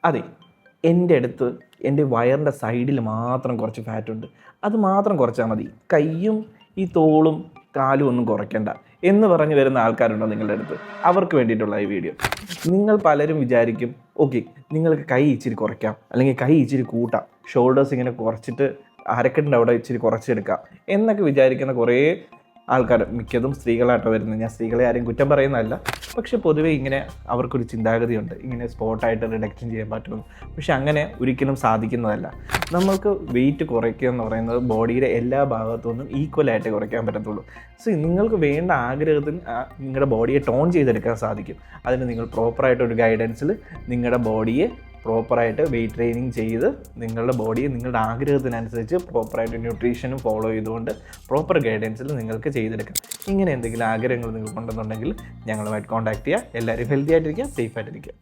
അതെ, എൻ്റെ അടുത്ത് എൻ്റെ വയറിൻ്റെ സൈഡിൽ മാത്രം കുറച്ച് ഫാറ്റുണ്ട്, അത് മാത്രം കുറച്ചാൽ മതി, കൈയും ഈ തോളും കാലും ഒന്നും കുറയ്ക്കണ്ട എന്ന് പറഞ്ഞ് വരുന്ന ആൾക്കാരുണ്ടോ നിങ്ങളുടെ അടുത്ത്? അവർക്ക് വേണ്ടിയിട്ടുള്ള ഈ വീഡിയോ. നിങ്ങൾ പലരും വിചാരിക്കും, ഓക്കെ നിങ്ങൾക്ക് കൈ ഇച്ചിരി കുറയ്ക്കാം, അല്ലെങ്കിൽ കൈ ഇച്ചിരി കൂട്ടാം, ഷോൾഡേഴ്സ് ഇങ്ങനെ കുറച്ചിട്ട് അരക്കെട്ടിൻ്റെ അവിടെ ഇച്ചിരി കുറച്ചെടുക്കാം എന്നൊക്കെ വിചാരിക്കുന്ന കുറേ ആൾക്കാർ, മിക്കതും സ്ത്രീകളായിട്ട് വരുന്നത്. ഞാൻ സ്ത്രീകളെ ആരെയും കുറ്റം പറയുന്നതല്ല, പക്ഷെ പൊതുവേ ഇങ്ങനെ അവർക്കൊരു ചിന്താഗതിയുണ്ട്, ഇങ്ങനെ സ്പോട്ടായിട്ട് റിഡക്ഷൻ ചെയ്യാൻ പറ്റുമെന്ന്. പക്ഷെ അങ്ങനെ ഒരിക്കലും സാധിക്കുന്നതല്ല. നമ്മൾക്ക് വെയിറ്റ് കുറയ്ക്കുക എന്ന് പറയുന്നത് ബോഡിയുടെ എല്ലാ ഭാഗത്തു നിന്നും ഈക്വലായിട്ട് കുറയ്ക്കാൻ പറ്റത്തുള്ളൂ. സോ നിങ്ങൾക്ക് വേണ്ട ആഗ്രഹത്തിന് നിങ്ങളുടെ ബോഡിയെ ടോൺ ചെയ്തെടുക്കാൻ സാധിക്കും. അതിന് നിങ്ങൾ പ്രോപ്പറായിട്ടൊരു ഗൈഡൻസിൽ നിങ്ങളുടെ ബോഡിയെ പ്രോപ്പറായിട്ട് വെയിറ്റ് ട്രെയിനിങ് ചെയ്ത് നിങ്ങളുടെ ബോഡിയെ നിങ്ങളുടെ ആഗ്രഹത്തിനനുസരിച്ച് പ്രോപ്പറായിട്ട് ന്യൂട്രീഷനും ഫോളോ ചെയ്തുകൊണ്ട് പ്രോപ്പർ ഗൈഡൻസിൽ നിങ്ങൾക്ക് ചെയ്തെടുക്കാം. ഇങ്ങനെ എന്തെങ്കിലും ആഗ്രഹങ്ങൾ നിങ്ങൾക്കുണ്ടെന്നുണ്ടെങ്കിൽ ഞങ്ങളുമായിട്ട് കോൺടാക്ട് ചെയ്യുക. എല്ലാവരും ഹെൽത്തി ആയിട്ടിരിക്കുക, സേഫ് ആയിട്ടിരിക്കുക.